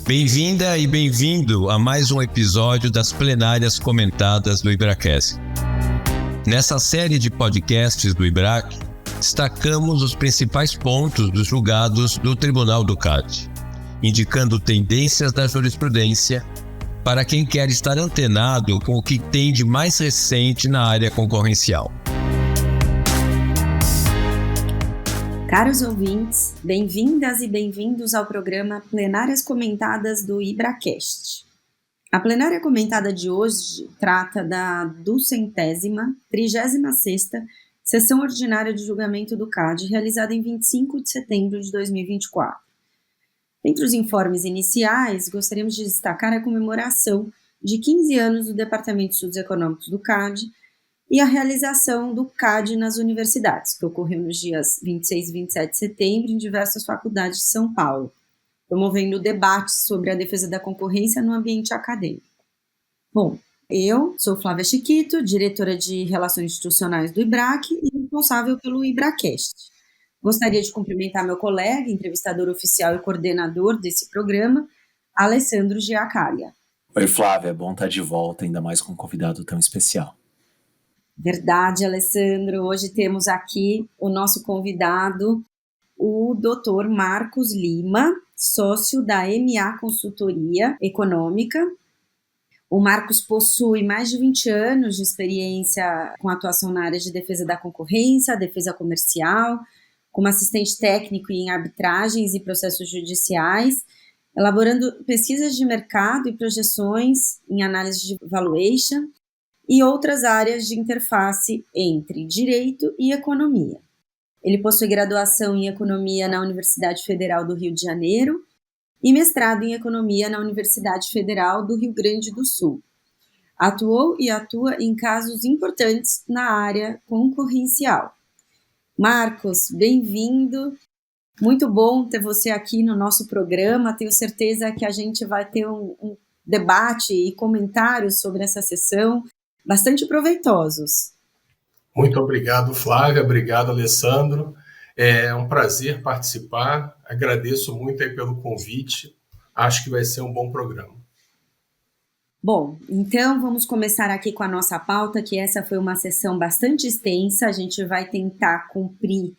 Bem-vinda e bem-vindo a mais um episódio das plenárias comentadas do IBRACast. Nessa série de podcasts do IBRAC, destacamos os principais pontos dos julgados do Tribunal do CAD, indicando tendências da jurisprudência para quem quer estar antenado com o que tem de mais recente na área concorrencial. Caros ouvintes, bem-vindas e bem-vindos ao programa Plenárias Comentadas do IBRACast. A plenária comentada de hoje trata da 236ª Sessão Ordinária de Julgamento do CAD, realizada em 25 de setembro de 2024. Entre os informes iniciais, gostaríamos de destacar a comemoração de 15 anos do Departamento de Estudos Econômicos do CAD e a realização do CAD nas universidades, que ocorreu nos dias 26 e 27 de setembro em diversas faculdades de São Paulo, promovendo debates sobre a defesa da concorrência no ambiente acadêmico. Bom, eu sou Flávia Chiquito, diretora de Relações Institucionais do IBRAC e responsável pelo IBRACast. Gostaria de cumprimentar meu colega, entrevistador oficial e coordenador desse programa, Alessandro Giacaria. Oi, Flávia, é bom estar de volta, ainda mais com um convidado tão especial. Verdade, Alessandro. Hoje temos aqui o nosso convidado, o Dr. Marcos Lima, sócio da MA Consultoria Econômica. O Marcos possui mais de 20 anos de experiência com atuação na área de defesa da concorrência, defesa comercial, como assistente técnico em arbitragens e processos judiciais, elaborando pesquisas de mercado e projeções em análise de valuation e outras áreas de interface entre direito e economia. Ele possui graduação em economia na Universidade Federal do Rio de Janeiro e mestrado em economia na Universidade Federal do Rio Grande do Sul. Atuou e atua em casos importantes na área concorrencial. Marcos, bem-vindo. Muito bom ter você aqui no nosso programa. Tenho certeza que a gente vai ter um debate e comentários sobre essa sessão bastante proveitosos. Muito obrigado, Flávia. Obrigado, Alessandro. É um prazer participar. Agradeço muito aí pelo convite. Acho que vai ser um bom programa. Bom, então vamos começar aqui com a nossa pauta, que essa foi uma sessão bastante extensa. A gente vai tentar cumprir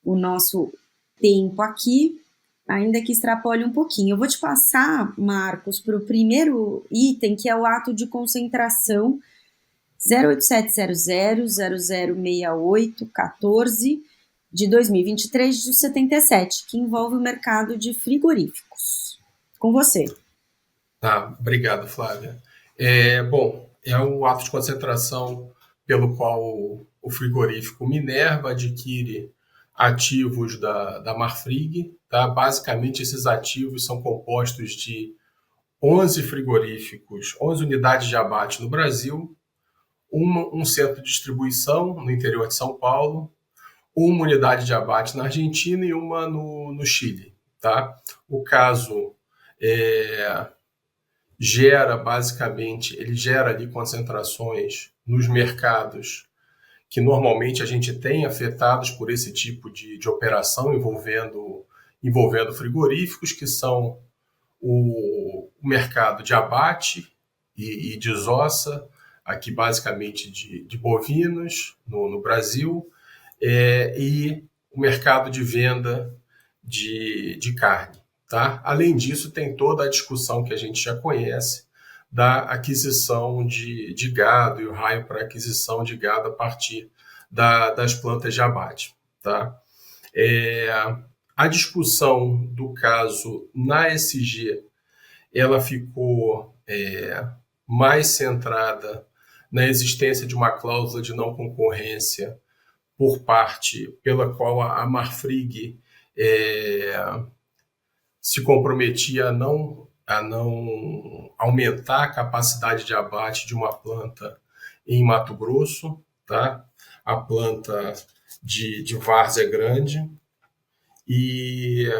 o nosso tempo aqui, ainda que extrapole um pouquinho. Eu vou te passar, Marcos, para o primeiro item, que é o ato de concentração 08700006814 de 2023 de 77, que envolve o mercado de frigoríficos. Com você. Obrigado, Flávia. Bom, é o ato de concentração pelo qual o frigorífico Minerva adquire ativos da Marfrig. Tá? Basicamente, esses ativos são compostos de 11 frigoríficos, 11 unidades de abate no Brasil, um centro de distribuição no interior de São Paulo, uma unidade de abate na Argentina e uma no Chile. Tá? O caso ele gera ali concentrações nos mercados que normalmente a gente tem afetados por esse tipo de operação envolvendo frigoríficos, que são o mercado de abate e desossa, aqui basicamente de bovinos no Brasil, e o mercado de venda de carne. Tá? Além disso, tem toda a discussão que a gente já conhece da aquisição de gado e o raio para aquisição de gado a partir das plantas de abate. Tá? A discussão do caso na SG ela ficou mais centrada na existência de uma cláusula de não concorrência pela qual a Marfrig se comprometia a não aumentar a capacidade de abate de uma planta em Mato Grosso, tá? A planta de Várzea Grande, e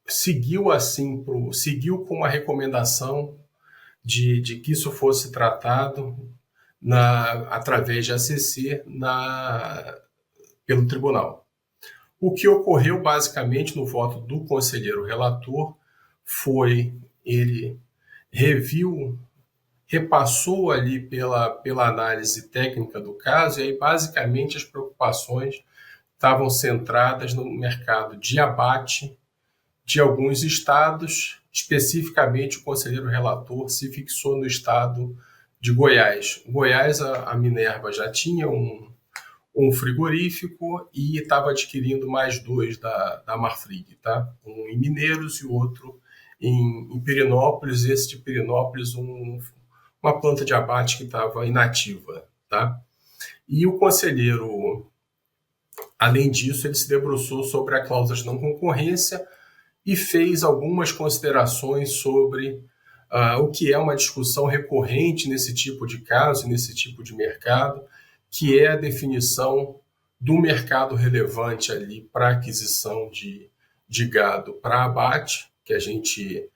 seguiu com uma recomendação de que isso fosse tratado através de ACC pelo tribunal. O que ocorreu basicamente no voto do conselheiro relator foi ele repassou ali pela análise técnica do caso, e aí basicamente as preocupações estavam centradas no mercado de abate de alguns estados, especificamente o conselheiro relator se fixou no estado de Goiás. Goiás, a Minerva já tinha um frigorífico e estava adquirindo mais 2 da Marfrig, tá? Um em Mineiros e o outro em Pirenópolis. Esse de Pirenópolis, uma planta de abate que estava inativa, tá? E o conselheiro, além disso, ele se debruçou sobre a cláusula de não concorrência e fez algumas considerações sobre o que é uma discussão recorrente nesse tipo de caso, nesse tipo de mercado, que é a definição do mercado relevante ali para aquisição de gado para abate, que a gente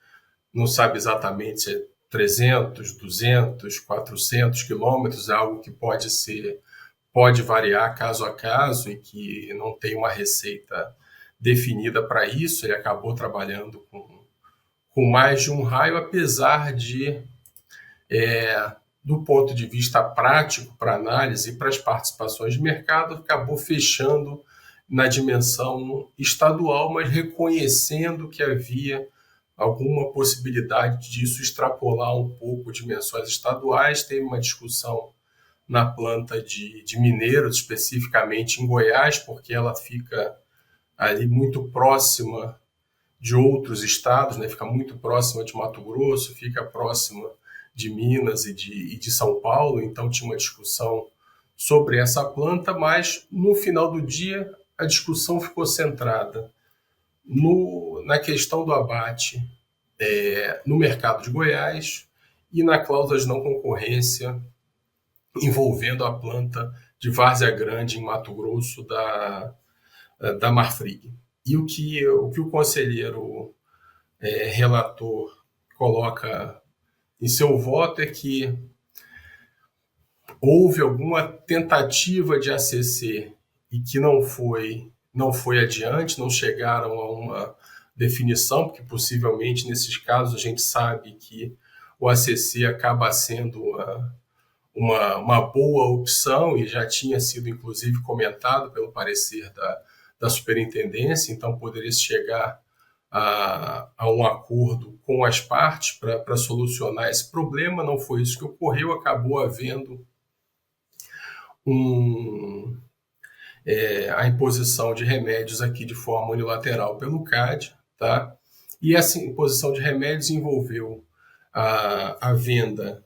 não sabe exatamente se é 300, 200, 400 quilômetros, é algo que pode variar caso a caso e que não tem uma receita definida para isso. Ele acabou trabalhando com mais de um raio, apesar de, do ponto de vista prático para análise e para as participações de mercado, acabou fechando na dimensão estadual, mas reconhecendo que havia alguma possibilidade disso extrapolar um pouco dimensões estaduais. Teve uma discussão na planta de Mineiros, especificamente em Goiás, porque ela fica ali muito próxima de outros estados, né? Fica muito próxima de Mato Grosso, fica próxima de Minas e de São Paulo, então tinha uma discussão sobre essa planta, mas no final do dia a discussão ficou centrada na questão do abate no mercado de Goiás e na cláusula de não concorrência envolvendo a planta de Várzea Grande, em Mato Grosso, da Marfrig. E o que o conselheiro relator coloca em seu voto é que houve alguma tentativa de ACC e que não foi adiante, não chegaram a uma definição, porque possivelmente nesses casos a gente sabe que o ACC acaba sendo uma boa opção e já tinha sido inclusive comentado pelo parecer da superintendência, então poderia chegar a um acordo com as partes para solucionar esse problema. Não foi isso que ocorreu, acabou havendo a imposição de remédios aqui de forma unilateral pelo CAD, tá? E essa imposição de remédios envolveu a venda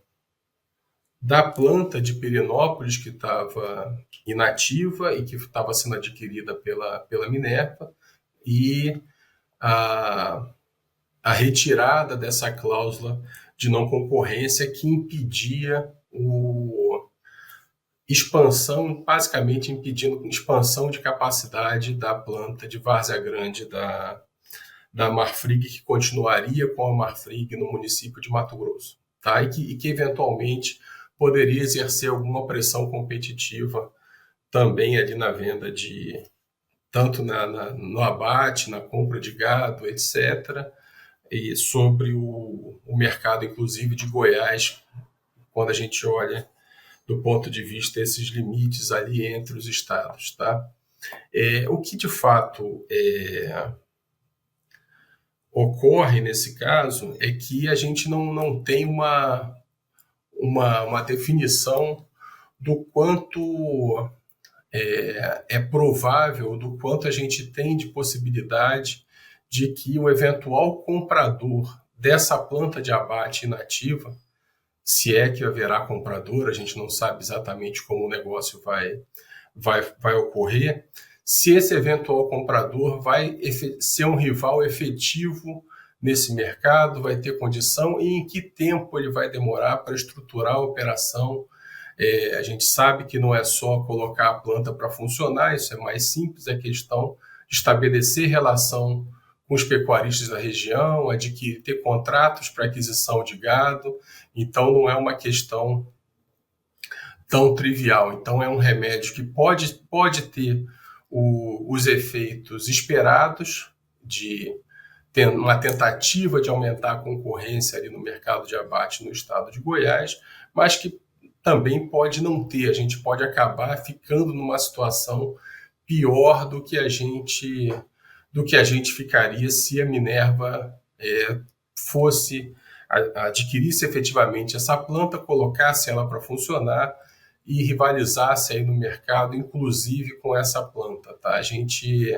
da planta de Pirenópolis, que estava inativa e que estava sendo adquirida pela Minerva, e a retirada dessa cláusula de não concorrência que impedia basicamente impedindo expansão de capacidade da planta de Várzea Grande da Marfrig, que continuaria com a Marfrig no município de Mato Grosso, tá? E que eventualmente poderia exercer alguma pressão competitiva também ali na venda tanto no abate, na compra de gado, etc., e sobre o mercado, inclusive, de Goiás, quando a gente olha do ponto de vista esses limites ali entre os estados, tá? O que, de fato, ocorre nesse caso é que a gente não tem uma definição do quanto é provável, do quanto a gente tem de possibilidade de que o eventual comprador dessa planta de abate inativa, se é que haverá comprador, a gente não sabe exatamente como o negócio vai ocorrer, se esse eventual comprador vai ser um rival efetivo nesse mercado, vai ter condição e em que tempo ele vai demorar para estruturar a operação. A gente sabe que não é só colocar a planta para funcionar, isso é mais simples, é questão de estabelecer relação com os pecuaristas da região, ter contratos para aquisição de gado, então não é uma questão tão trivial. Então é um remédio que pode ter os efeitos esperados de uma tentativa de aumentar a concorrência ali no mercado de abate no estado de Goiás, mas que também pode não ter. A gente pode acabar ficando numa situação pior do que a gente ficaria se a Minerva adquirisse efetivamente essa planta, colocasse ela para funcionar e rivalizasse aí no mercado, inclusive com essa planta. Tá? A gente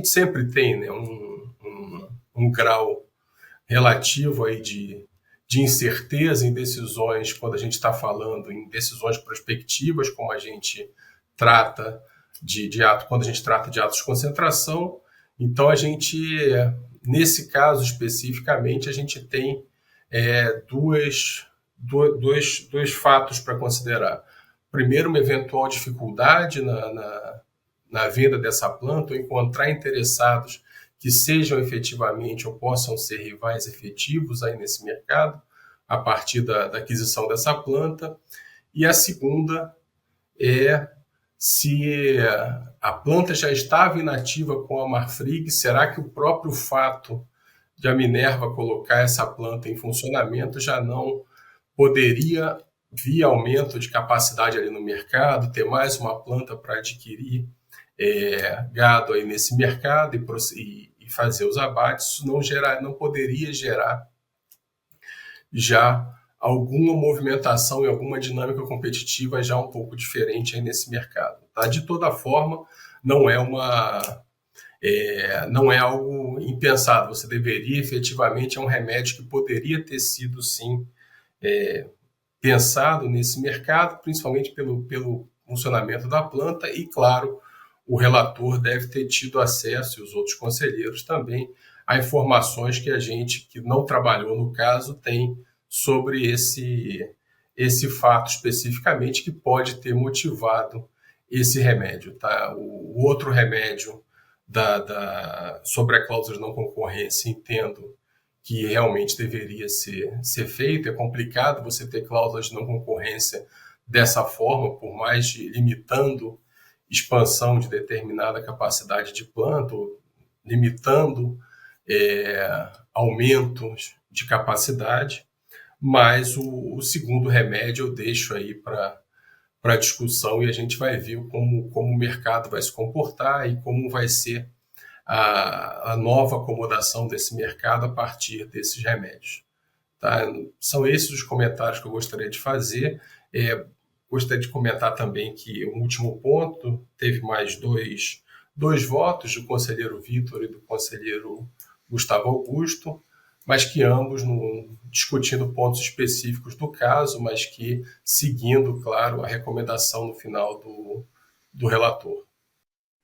sempre tem, né, um grau relativo aí de incerteza em decisões, quando a gente está falando em decisões prospectivas, como a gente trata quando a gente trata de atos de concentração. Então, nesse caso especificamente, a gente tem dois fatos para considerar. Primeiro, uma eventual dificuldade na venda dessa planta, ou encontrar interessados que sejam efetivamente ou possam ser rivais efetivos aí nesse mercado, a partir da aquisição dessa planta. E a segunda é se a planta já estava inativa com a Marfrig, será que o próprio fato de a Minerva colocar essa planta em funcionamento já não poderia, via aumento de capacidade ali no mercado, ter mais uma planta para adquirir gado aí nesse mercado e fazer os abates? Não poderia gerar já alguma movimentação e alguma dinâmica competitiva já um pouco diferente aí nesse mercado. Tá? De toda forma, não é algo impensado. Você deveria, efetivamente, é um remédio que poderia ter sido, sim, pensado nesse mercado, principalmente pelo funcionamento da planta, e, claro, o relator deve ter tido acesso, e os outros conselheiros também, a informações que a gente, que não trabalhou no caso, tem sobre esse fato especificamente, que pode ter motivado esse remédio. Tá? O outro remédio sobre a cláusula de não concorrência, entendo que realmente deveria ser feito. É complicado você ter cláusulas de não concorrência dessa forma, por mais limitando expansão de determinada capacidade de planta, ou limitando aumentos de capacidade. Mas o segundo remédio eu deixo aí para discussão, e a gente vai ver como o mercado vai se comportar e como vai ser a nova acomodação desse mercado a partir desses remédios. Tá? São esses os comentários que eu gostaria de fazer. Gostaria de comentar também que o último ponto teve mais dois votos, do conselheiro Vitor e do conselheiro Gustavo Augusto, mas que ambos discutindo pontos específicos do caso, mas que seguindo, claro, a recomendação no final do relator.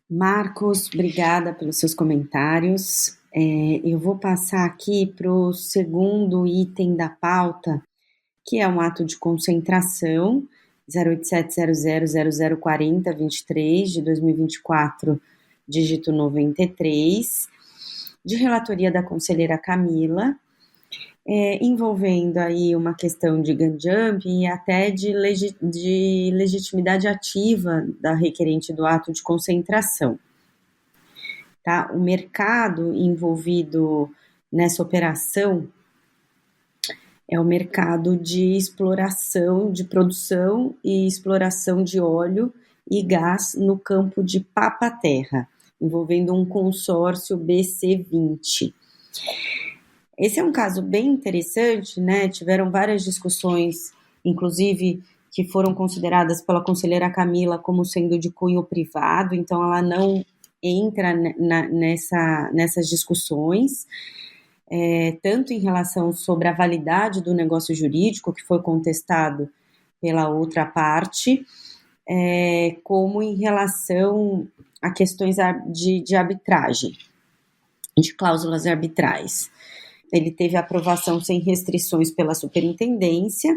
Marcos, obrigada pelos seus comentários. Eu vou passar aqui para o segundo item da pauta, que é um ato de concentração 08700004023 de 2024, dígito 93, de relatoria da conselheira Camila, envolvendo aí uma questão de gun jumping e até de legitimidade ativa da requerente do ato de concentração. Tá? O mercado envolvido nessa operação é o mercado de exploração, de produção e exploração de óleo e gás no campo de Papa-Terra, envolvendo um consórcio BC20. Esse é um caso bem interessante, né? Tiveram várias discussões, inclusive que foram consideradas pela conselheira Camila como sendo de cunho privado, então ela não entra nessas discussões, tanto em relação sobre a validade do negócio jurídico, que foi contestado pela outra parte, como em relação a questões de arbitragem, de cláusulas arbitrais. Ele teve aprovação sem restrições pela superintendência,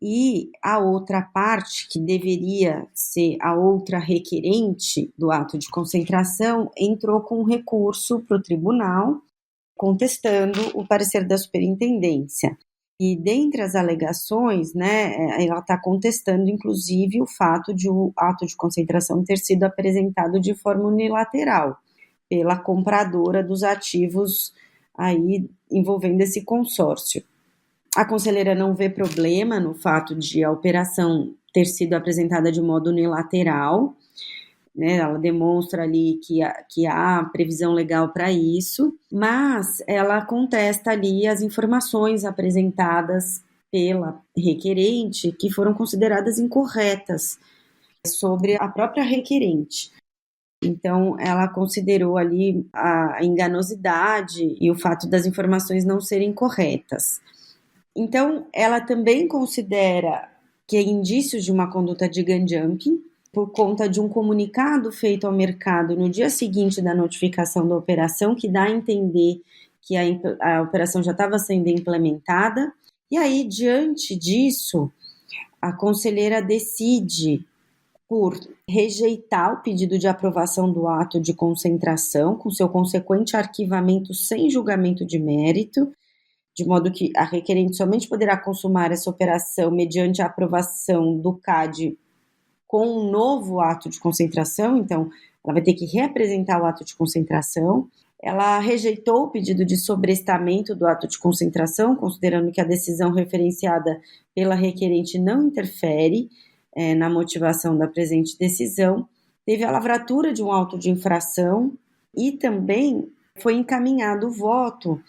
e a outra parte, que deveria ser a outra requerente do ato de concentração, entrou com um recurso para o tribunal, contestando o parecer da superintendência. E dentre as alegações, né, ela está contestando, inclusive, o fato de o ato de concentração ter sido apresentado de forma unilateral pela compradora dos ativos aí envolvendo esse consórcio. A conselheira não vê problema no fato de a operação ter sido apresentada de modo unilateral, né? Ela demonstra ali que há previsão legal para isso, mas ela contesta ali as informações apresentadas pela requerente que foram consideradas incorretas sobre a própria requerente. Então, ela considerou ali a enganosidade e o fato das informações não serem corretas. Então, ela também considera que é indício de uma conduta de gun jumping, por conta de um comunicado feito ao mercado no dia seguinte da notificação da operação, que dá a entender que a operação já estava sendo implementada. E aí, diante disso, a conselheira decide por rejeitar o pedido de aprovação do ato de concentração, com seu consequente arquivamento sem julgamento de mérito, de modo que a requerente somente poderá consumar essa operação mediante a aprovação do CAD com um novo ato de concentração. Então, ela vai ter que reapresentar o ato de concentração. Ela rejeitou o pedido de sobrestamento do ato de concentração, considerando que a decisão referenciada pela requerente não interfere na motivação da presente decisão. Teve a lavratura de um auto de infração e também foi encaminhado o voto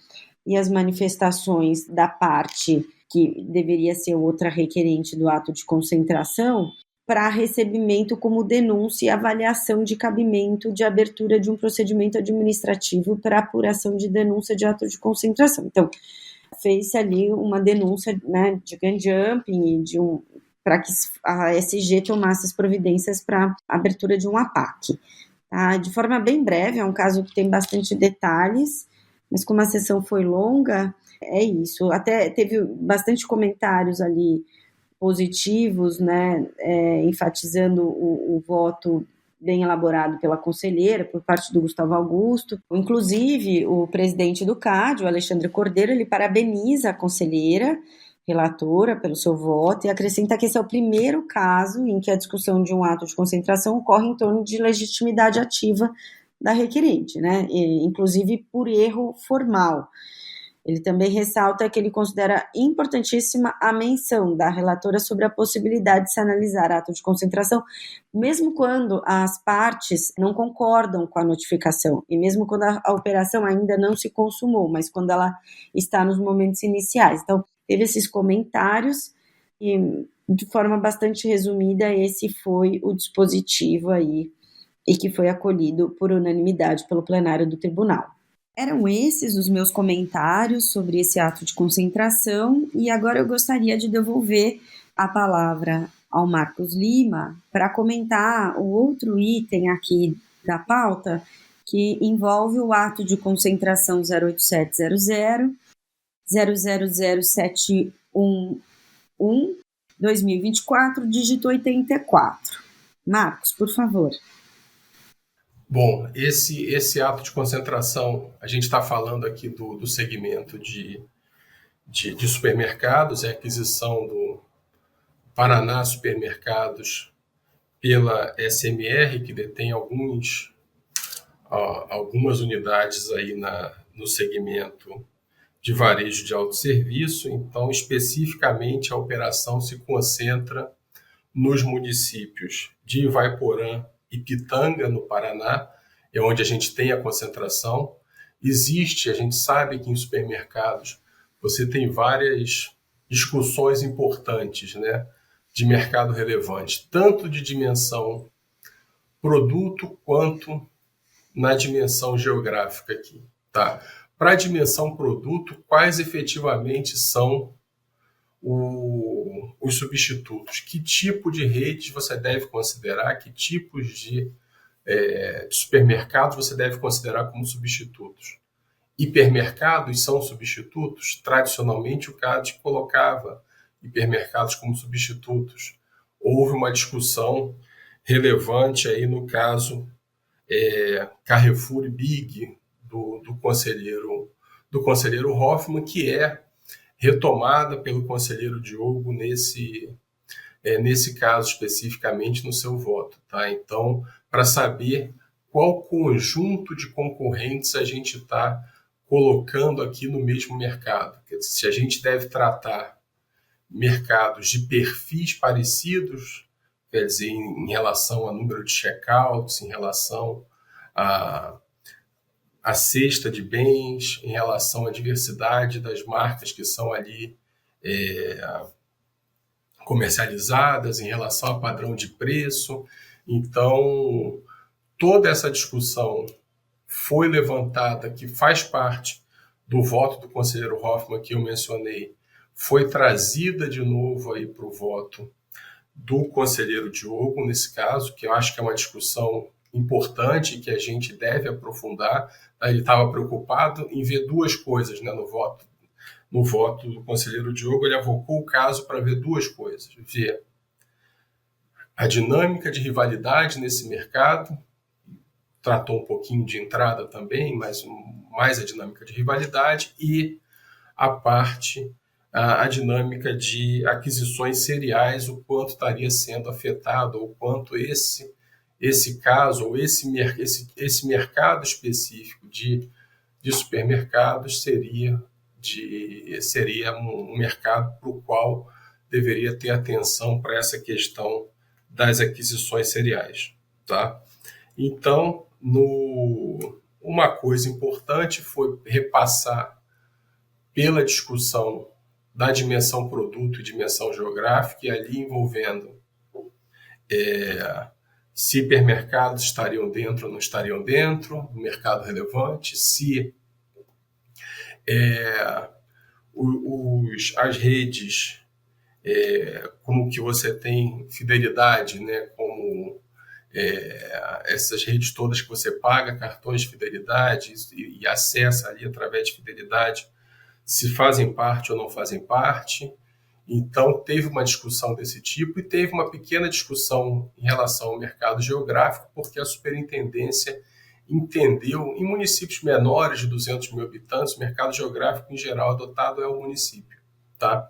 e as manifestações da parte que deveria ser outra requerente do ato de concentração para recebimento como denúncia e avaliação de cabimento de abertura de um procedimento administrativo para apuração de denúncia de ato de concentração. Então, fez-se ali uma denúncia, né, de gun jumping e para que a SG tomasse as providências para a abertura de um APAC. Tá? De forma bem breve, é um caso que tem bastante detalhes, mas como a sessão foi longa, é isso. Até teve bastante comentários ali positivos, né, enfatizando o voto bem elaborado pela conselheira, por parte do Gustavo Augusto. Inclusive, o presidente do CAD, o Alexandre Cordeiro, ele parabeniza a conselheira relatora pelo seu voto e acrescenta que esse é o primeiro caso em que a discussão de um ato de concentração ocorre em torno de legitimidade ativa da requerente, né, inclusive por erro formal. Ele também ressalta que ele considera importantíssima a menção da relatora sobre a possibilidade de se analisar ato de concentração, mesmo quando as partes não concordam com a notificação, e mesmo quando a operação ainda não se consumou, mas quando ela está nos momentos iniciais. Então, teve esses comentários e, de forma bastante resumida, esse foi o dispositivo aí e que foi acolhido por unanimidade pelo plenário do tribunal. Eram esses os meus comentários sobre esse ato de concentração e agora eu gostaria de devolver a palavra ao Marcos Lima para comentar o outro item aqui da pauta que envolve o ato de concentração 08700 000711 2024, dígito 84. Marcos, por favor. Bom, esse ato de concentração, a gente está falando aqui do segmento de supermercados, é a aquisição do Paraná Supermercados pela SMR, que detém algumas unidades aí no segmento de varejo de autosserviço. Então, especificamente, a operação se concentra nos municípios de Ivaiporã e Pitanga, no Paraná, é onde a gente tem a concentração. A gente sabe que em supermercados você tem várias discussões importantes, né, de mercado relevante, tanto de dimensão produto quanto na dimensão geográfica aqui. Tá? Para a dimensão produto, quais efetivamente são os substitutos? Que tipo de redes você deve considerar? Que tipos de supermercados você deve considerar como substitutos? Hipermercados são substitutos? Tradicionalmente, o CAD colocava hipermercados como substitutos. Houve uma discussão relevante aí no caso Carrefour e Big, do conselheiro Hoffmann, que é retomada pelo conselheiro Diogo nesse caso especificamente no seu voto, tá? Então, para saber qual conjunto de concorrentes a gente está colocando aqui no mesmo mercado. Quer dizer, se a gente deve tratar mercados de perfis parecidos, quer dizer, em relação ao número de checkouts, em relação à cesta de bens, em relação à diversidade das marcas que são ali comercializadas, em relação ao padrão de preço. Então, toda essa discussão foi levantada, que faz parte do voto do conselheiro Hoffmann que eu mencionei, foi trazida de novo aí para o voto do conselheiro Diogo, nesse caso, que eu acho que é uma discussão importante e que a gente deve aprofundar. Ele estava preocupado em ver duas coisas, né, no voto do conselheiro Diogo. Ele avocou o caso para ver duas coisas: ver a dinâmica de rivalidade nesse mercado, tratou um pouquinho de entrada também, mas mais a dinâmica de rivalidade, e a dinâmica de aquisições seriais, o quanto estaria sendo afetado, ou quanto esse caso, ou esse mercado específico de supermercados seria um mercado para o qual deveria ter atenção para essa questão das aquisições seriais, tá? Então, uma coisa importante foi repassar pela discussão da dimensão produto e dimensão geográfica, e ali envolvendo se hipermercados estariam dentro ou não estariam dentro do mercado relevante, se as redes, como que você tem fidelidade, né, como essas redes todas que você paga cartões de fidelidade e acessa ali através de fidelidade, se fazem parte ou não fazem parte. Então, teve uma discussão desse tipo, e teve uma pequena discussão em relação ao mercado geográfico, porque a superintendência entendeu, em municípios menores de 200 mil habitantes, o mercado geográfico em geral adotado é o município, tá?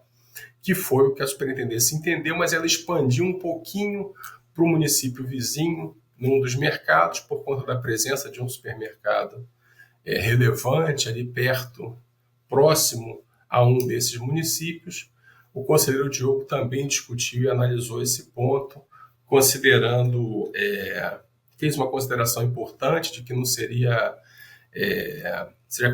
Que foi o que a superintendência entendeu, mas ela expandiu um pouquinho para o município vizinho, num dos mercados, por conta da presença de um supermercado relevante ali perto, próximo a um desses municípios. O conselheiro Diogo também discutiu e analisou esse ponto, considerando, fez uma consideração importante de que não seria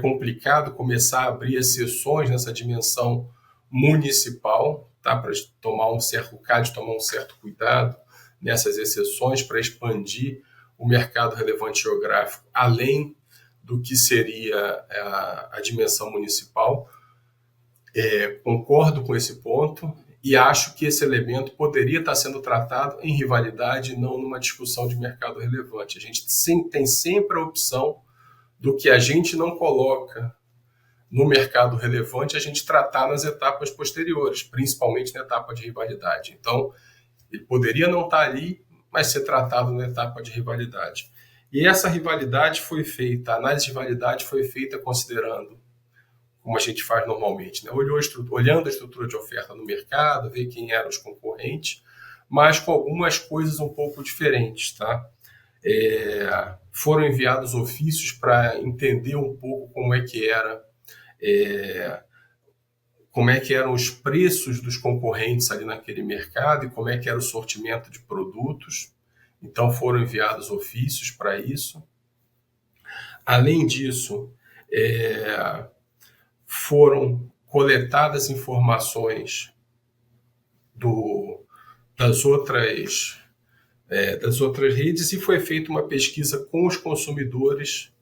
complicado começar a abrir exceções nessa dimensão municipal, tá? Para tomar um certo cuidado nessas exceções, para expandir o mercado relevante geográfico além do que seria a dimensão municipal. Concordo com esse ponto e acho que esse elemento poderia estar sendo tratado em rivalidade e não numa discussão de mercado relevante. A gente tem sempre a opção do que a gente não coloca no mercado relevante, a gente tratar nas etapas posteriores, principalmente na etapa de rivalidade. Então, ele poderia não estar ali, mas ser tratado na etapa de rivalidade. E essa rivalidade foi feita, a análise de rivalidade foi feita considerando, como a gente faz normalmente, né? Olhando a estrutura de oferta no mercado, ver quem eram os concorrentes, mas com algumas coisas um pouco diferentes, tá? Foram enviados ofícios para entender um pouco como é que eram os preços dos concorrentes ali naquele mercado e como é que era o sortimento de produtos. Então foram enviados ofícios para isso. Além disso, foram coletadas informações das outras redes e foi feita uma pesquisa com os consumidores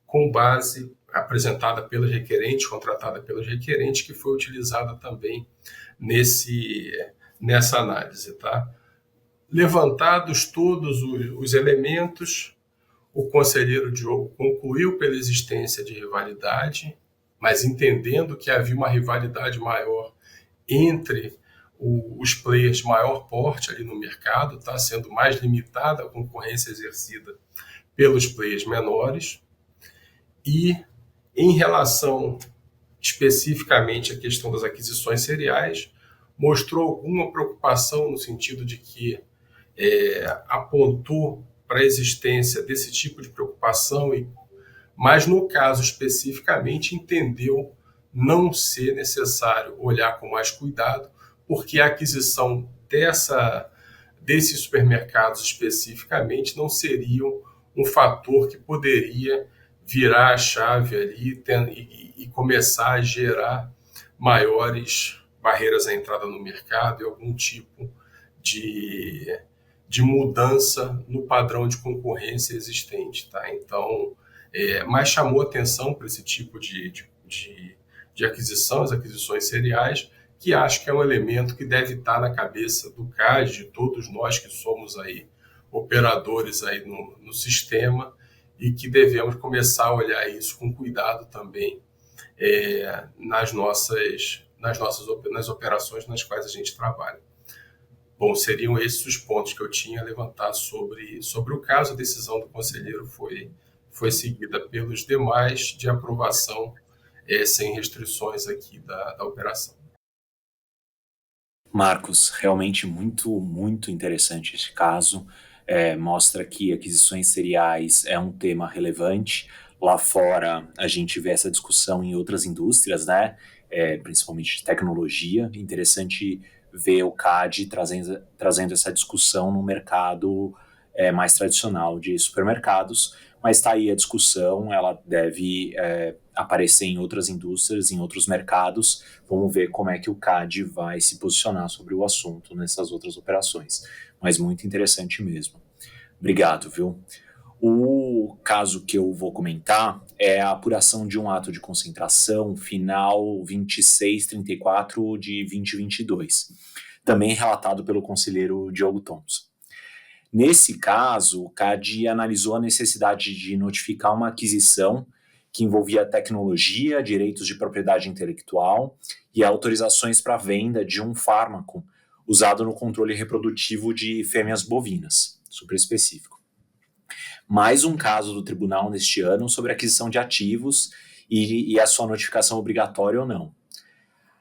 com base apresentada pelos requerentes, contratada pelos requerentes, que foi utilizada também nessa análise, tá? Levantados todos os elementos, o conselheiro Diogo concluiu pela existência de rivalidade, mas entendendo que havia uma rivalidade maior entre os players de maior porte ali no mercado, tá? Sendo mais limitada a concorrência exercida pelos players menores. E em relação especificamente a questão das aquisições seriais, mostrou alguma preocupação no sentido de que apontou para a existência desse tipo de preocupação, mas no caso especificamente entendeu não ser necessário olhar com mais cuidado, porque a aquisição desses supermercados especificamente não seria um fator que poderia virar a chave ali e começar a gerar maiores barreiras à entrada no mercado e algum tipo de mudança no padrão de concorrência existente. Tá? Então, mas chamou atenção para esse tipo de aquisição, as aquisições seriais, que acho que é um elemento que deve estar na cabeça do CAD, de todos nós que somos aí operadores aí no sistema, e que devemos começar a olhar isso com cuidado também nas operações nas quais a gente trabalha. Bom, seriam esses os pontos que eu tinha a levantar sobre o caso. A decisão do conselheiro foi seguida pelos demais de aprovação sem restrições aqui da operação. Marcos, realmente muito, muito interessante esse caso. Mostra que aquisições seriais é um tema relevante. Lá fora, a gente vê essa discussão em outras indústrias, né? Principalmente de tecnologia. Interessante ver o CAD trazendo essa discussão no mercado mais tradicional de supermercados, mas está aí a discussão, ela deve aparecer em outras indústrias, em outros mercados. Vamos ver como é que o CAD vai se posicionar sobre o assunto nessas outras operações, mas muito interessante mesmo. Obrigado, viu? O caso que eu vou comentar é a apuração de um ato de concentração final 2634 de 2022, também relatado pelo conselheiro Diogo Thompson. Nesse caso, o CAD analisou a necessidade de notificar uma aquisição que envolvia tecnologia, direitos de propriedade intelectual e autorizações para venda de um fármaco usado no controle reprodutivo de fêmeas bovinas, super específico. Mais um caso do tribunal neste ano sobre aquisição de ativos e a sua notificação obrigatória ou não.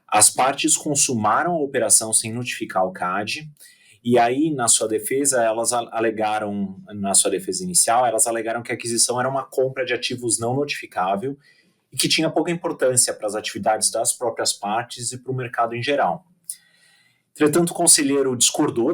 As partes consumaram a operação sem notificar o CAD, e aí, na sua defesa inicial, elas alegaram que a aquisição era uma compra de ativos não notificável e que tinha pouca importância para as atividades das próprias partes e para o mercado em geral. Entretanto, o conselheiro discordou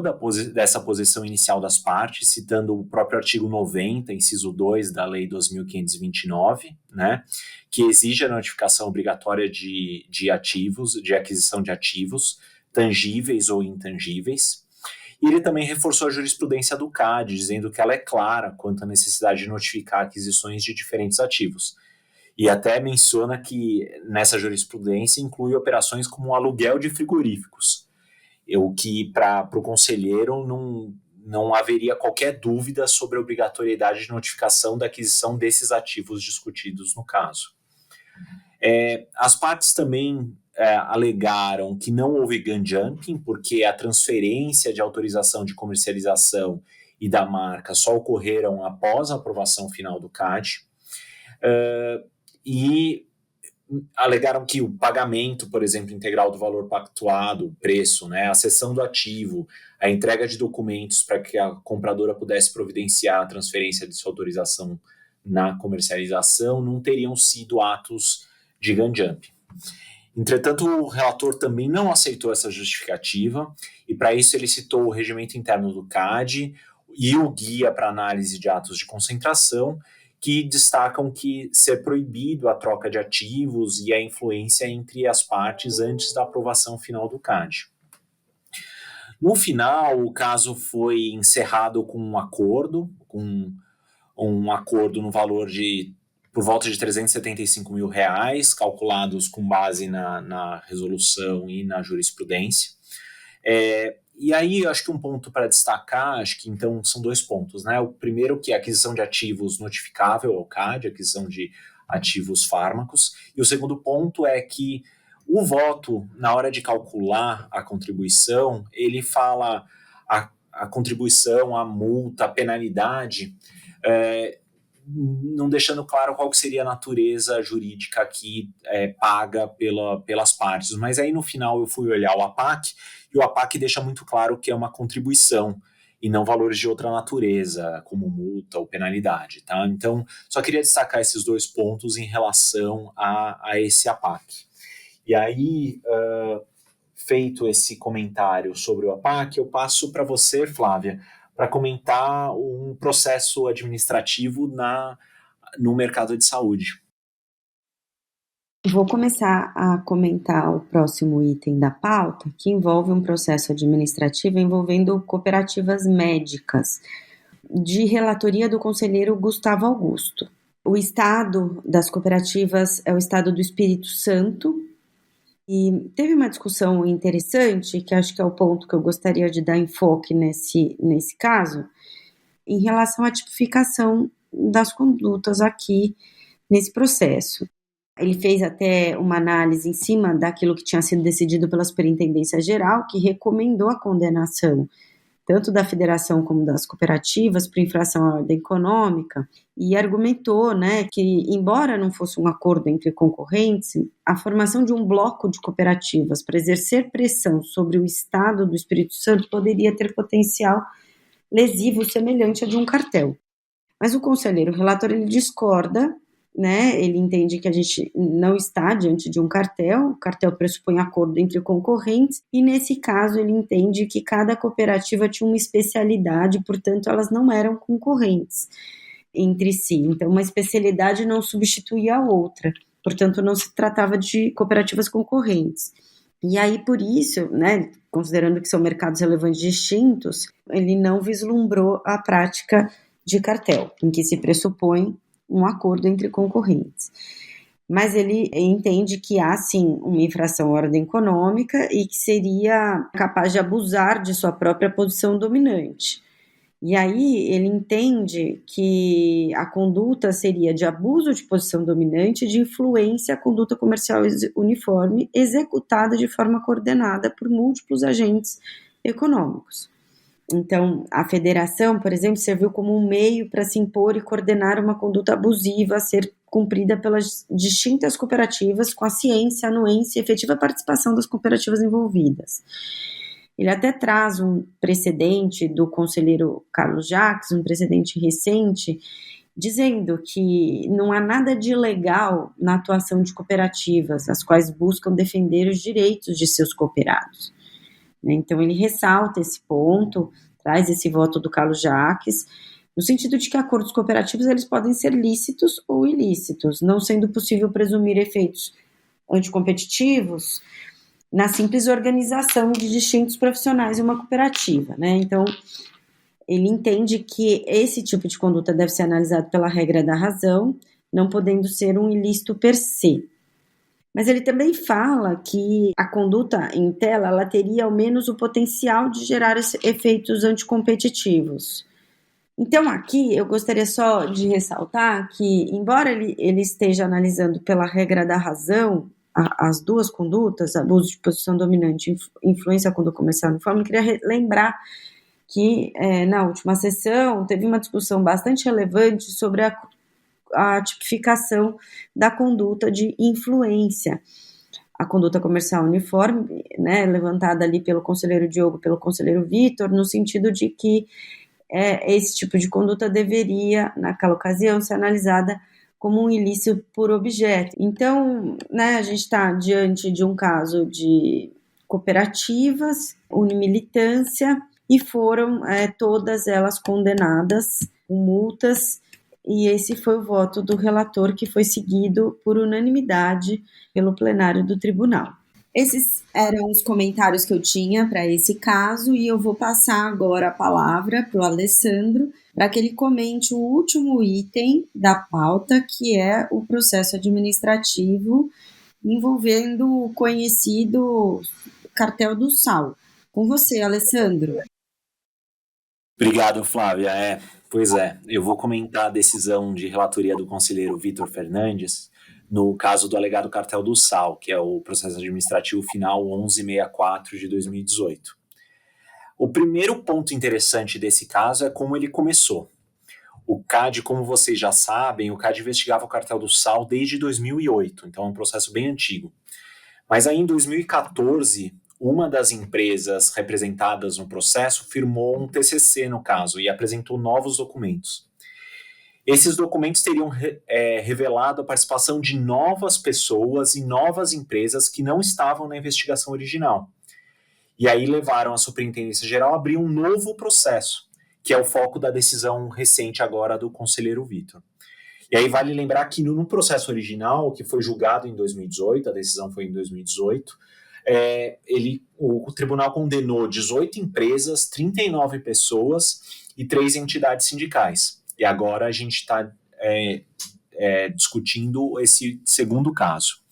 dessa posição inicial das partes, citando o próprio artigo 90, inciso 2 da Lei 2.529, né, que exige a notificação obrigatória de ativos, de aquisição de ativos, tangíveis ou intangíveis. E ele também reforçou a jurisprudência do CAD, dizendo que ela é clara quanto à necessidade de notificar aquisições de diferentes ativos. E até menciona que nessa jurisprudência inclui operações como o aluguel de frigoríficos, o que para o conselheiro não haveria qualquer dúvida sobre a obrigatoriedade de notificação da aquisição desses ativos discutidos no caso. As partes também alegaram que não houve gun jumping, porque a transferência de autorização de comercialização e da marca só ocorreram após a aprovação final do CAD, e alegaram que o pagamento, por exemplo, integral do valor pactuado, o preço, né, a cessão do ativo, a entrega de documentos para que a compradora pudesse providenciar a transferência de sua autorização na comercialização não teriam sido atos de gun jumping. Entretanto, o relator também não aceitou essa justificativa e, para isso, ele citou o regimento interno do CAD e o guia para análise de atos de concentração, que destacam que ser proibido a troca de ativos e a influência entre as partes antes da aprovação final do CAD. No final, o caso foi encerrado com um acordo no valor de por volta de R$375 mil, calculados com base na resolução e na jurisprudência. E aí, eu acho que um ponto para destacar, acho que então são dois pontos, né? O primeiro, que é a aquisição de ativos notificável ao CAD, aquisição de ativos fármacos, e o segundo ponto é que o voto, na hora de calcular a contribuição, ele fala a contribuição, a multa, a penalidade, não deixando claro qual que seria a natureza jurídica aqui paga pelas partes. Mas aí no final eu fui olhar o APAC, e o APAC deixa muito claro que é uma contribuição e não valores de outra natureza, como multa ou penalidade, tá? Então, só queria destacar esses 2 pontos em relação a esse APAC. E aí, feito esse comentário sobre o APAC, eu passo para você, Flávia, para comentar um processo administrativo no mercado de saúde. Vou começar a comentar o próximo item da pauta, que envolve um processo administrativo envolvendo cooperativas médicas, de relatoria do conselheiro Gustavo Augusto. O estado das cooperativas é o estado do Espírito Santo, e teve uma discussão interessante, que acho que é o ponto que eu gostaria de dar enfoque nesse caso, em relação à tipificação das condutas aqui nesse processo. Ele fez até uma análise em cima daquilo que tinha sido decidido pela Superintendência Geral, que recomendou a condenação tanto da federação como das cooperativas por infração à ordem econômica, e argumentou, né, que, embora não fosse um acordo entre concorrentes, a formação de um bloco de cooperativas para exercer pressão sobre o Estado do Espírito Santo poderia ter potencial lesivo semelhante a de um cartel. Mas o conselheiro relator, ele discorda, né? Ele entende que a gente não está diante de um cartel, o cartel pressupõe acordo entre concorrentes, e nesse caso ele entende que cada cooperativa tinha uma especialidade, portanto elas não eram concorrentes entre si, então uma especialidade não substituía a outra, portanto não se tratava de cooperativas concorrentes. E aí por isso, né, considerando que são mercados relevantes distintos, ele não vislumbrou a prática de cartel, em que se pressupõe um acordo entre concorrentes. Mas ele entende que há, sim, uma infração à ordem econômica e que seria capaz de abusar de sua própria posição dominante. E aí ele entende que a conduta seria de abuso de posição dominante, de influência à conduta comercial uniforme, executada de forma coordenada por múltiplos agentes econômicos. Então, a federação, por exemplo, serviu como um meio para se impor e coordenar uma conduta abusiva a ser cumprida pelas distintas cooperativas, com a ciência, anuência e efetiva participação das cooperativas envolvidas. Ele até traz um precedente do conselheiro Carlos Jacques, um precedente recente, dizendo que não há nada de ilegal na atuação de cooperativas, as quais buscam defender os direitos de seus cooperados. Então, ele ressalta esse ponto, traz esse voto do Carlos Jacques, no sentido de que acordos cooperativos eles podem ser lícitos ou ilícitos, não sendo possível presumir efeitos anticompetitivos na simples organização de distintos profissionais em uma cooperativa, né? Então, ele entende que esse tipo de conduta deve ser analisado pela regra da razão, não podendo ser um ilícito per se. Mas ele também fala que a conduta em tela ela teria ao menos o potencial de gerar efeitos anticompetitivos. Então aqui eu gostaria só de ressaltar que, embora ele esteja analisando pela regra da razão as duas condutas, abuso de posição dominante e influência à conduta comercial uniforme, eu queria lembrar que na última sessão teve uma discussão bastante relevante sobre a tipificação da conduta de influência. A conduta comercial uniforme, né, levantada ali pelo conselheiro Diogo, pelo conselheiro Vitor, no sentido de que esse tipo de conduta deveria, naquela ocasião, ser analisada como um ilícito por objeto. Então, né, a gente está diante de um caso de cooperativas, unimilitância, e foram todas elas condenadas com multas, e esse foi o voto do relator, que foi seguido por unanimidade pelo plenário do tribunal. Esses eram os comentários que eu tinha para esse caso, e eu vou passar agora a palavra para o Alessandro, para que ele comente o último item da pauta, que é o processo administrativo envolvendo o conhecido cartel do sal. Com você, Alessandro. Obrigado, Flávia. Pois é, eu vou comentar a decisão de relatoria do conselheiro Vitor Fernandes no caso do alegado cartel do sal, que é o processo administrativo final 1164 de 2018. O primeiro ponto interessante desse caso é como ele começou. O CAD, como vocês já sabem, o CAD investigava o cartel do sal desde 2008, então é um processo bem antigo. Mas aí em 2014, uma das empresas representadas no processo firmou um TCC no caso e apresentou novos documentos. Esses documentos teriam revelado a participação de novas pessoas e novas empresas que não estavam na investigação original. E aí levaram a Superintendência Geral a abrir um novo processo, que é o foco da decisão recente agora do conselheiro Vitor. E aí vale lembrar que no processo original, que foi julgado em 2018, a decisão foi em 2018, o tribunal condenou 18 empresas, 39 pessoas e 3 entidades sindicais. E agora a gente está discutindo esse segundo caso.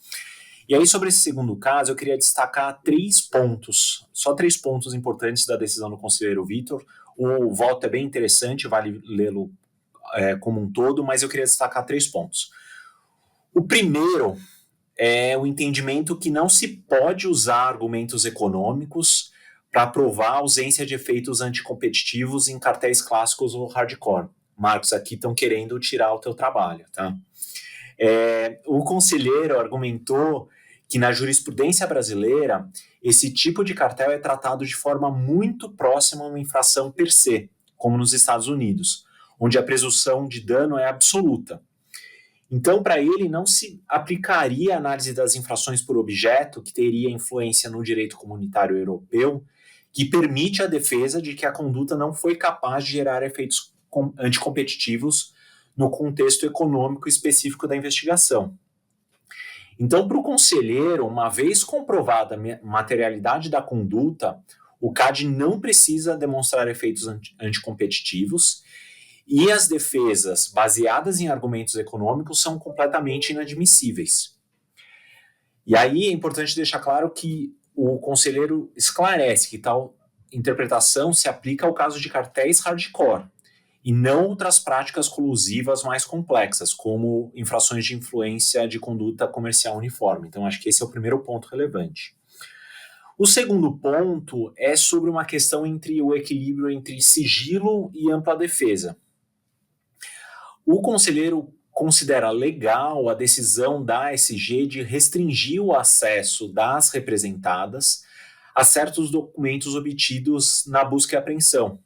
E aí, sobre esse segundo caso, eu queria destacar 3 pontos, só 3 pontos importantes da decisão do conselheiro Vitor. O voto é bem interessante, vale lê-lo como um todo, mas eu queria destacar 3 pontos. O primeiro é o entendimento que não se pode usar argumentos econômicos para provar a ausência de efeitos anticompetitivos em cartéis clássicos ou hardcore. Marcos, aqui estão querendo tirar o teu trabalho, tá? O conselheiro argumentou que na jurisprudência brasileira, esse tipo de cartel é tratado de forma muito próxima a uma infração per se, como nos Estados Unidos, onde a presunção de dano é absoluta. Então, para ele, não se aplicaria a análise das infrações por objeto, que teria influência no direito comunitário europeu, que permite a defesa de que a conduta não foi capaz de gerar efeitos anticompetitivos no contexto econômico específico da investigação. Então, para o conselheiro, uma vez comprovada a materialidade da conduta, o CAD não precisa demonstrar efeitos anticompetitivos e as defesas baseadas em argumentos econômicos são completamente inadmissíveis. E aí é importante deixar claro que o conselheiro esclarece que tal interpretação se aplica ao caso de cartéis hardcore e não outras práticas colusivas mais complexas, como infrações de influência de conduta comercial uniforme. Então, acho que esse é o primeiro ponto relevante. O segundo ponto é sobre uma questão entre o equilíbrio entre sigilo e ampla defesa. O conselheiro considera legal a decisão da ASG de restringir o acesso das representadas a certos documentos obtidos na busca e apreensão,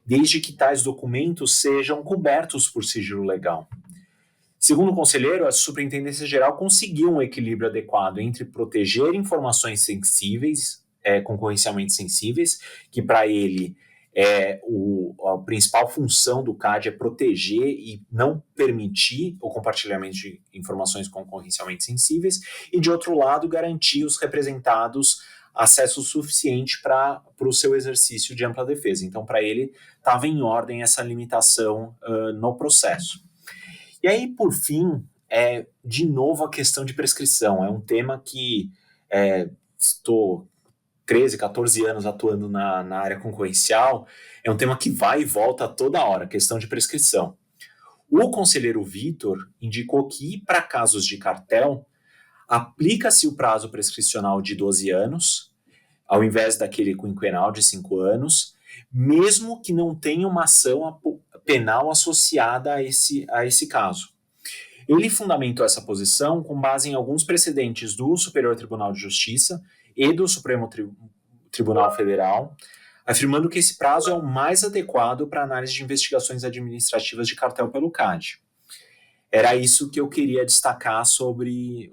desde que tais documentos sejam cobertos por sigilo legal. Segundo o conselheiro, a Superintendência Geral conseguiu um equilíbrio adequado entre proteger informações sensíveis, concorrencialmente sensíveis, que para ele a principal função do CAD é proteger e não permitir o compartilhamento de informações concorrencialmente sensíveis, e de outro lado, garantir os representados acesso suficiente para o seu exercício de ampla defesa. Então, para ele, estava em ordem essa limitação no processo. E aí, por fim, de novo a questão de prescrição. É um tema que estou 13, 14 anos atuando na área concorrencial, é um tema que vai e volta toda hora, a questão de prescrição. O conselheiro Vitor indicou que, para casos de cartel, aplica-se o prazo prescricional de 12 anos, ao invés daquele quinquenal de 5 anos, mesmo que não tenha uma ação penal associada a esse caso. Ele fundamentou essa posição com base em alguns precedentes do Superior Tribunal de Justiça e do Supremo Tribunal Federal, afirmando que esse prazo é o mais adequado para análise de investigações administrativas de cartel pelo CAD. Era isso que eu queria destacar sobre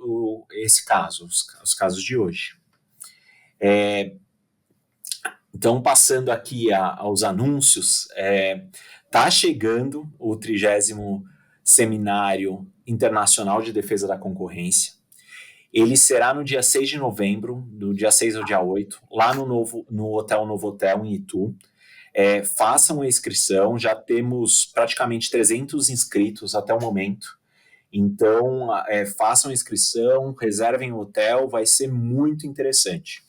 esse caso, os casos de hoje. Então, passando aqui aos anúncios, está chegando o 30º Seminário Internacional de Defesa da Concorrência. Ele será no dia 6 de novembro, do dia 6 ao dia 8, lá no Hotel Novo Hotel, em Itu. Façam a inscrição, já temos praticamente 300 inscritos até o momento. Então, façam a inscrição, reservem o hotel, vai ser muito interessante.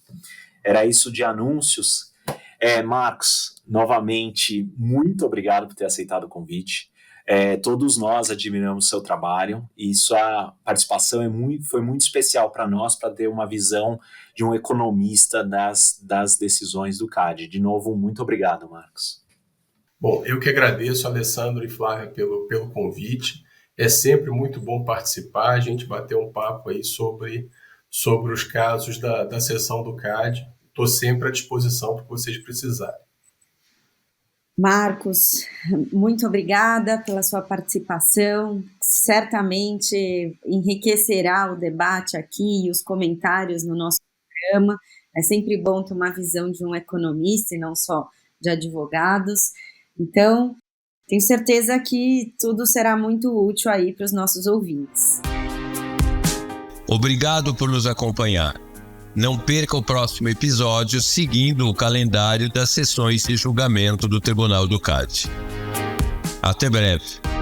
Era isso de anúncios. Marcos, novamente, muito obrigado por ter aceitado o convite. Todos nós admiramos seu trabalho e sua participação foi muito especial para nós, para ter uma visão de um economista das decisões do CAD. De novo, muito obrigado, Marcos. Bom, eu que agradeço, Alessandro e Flávia, pelo convite. É sempre muito bom participar, a gente bater um papo aí sobre os casos da sessão do CAD. Estou sempre à disposição para o que vocês precisarem. Marcos, muito obrigada pela sua participação. Certamente enriquecerá o debate aqui e os comentários no nosso programa. É sempre bom ter uma visão de um economista e não só de advogados. Então, tenho certeza que tudo será muito útil aí para os nossos ouvintes. Obrigado por nos acompanhar. Não perca o próximo episódio seguindo o calendário das sessões de julgamento do Tribunal do CAD. Até breve.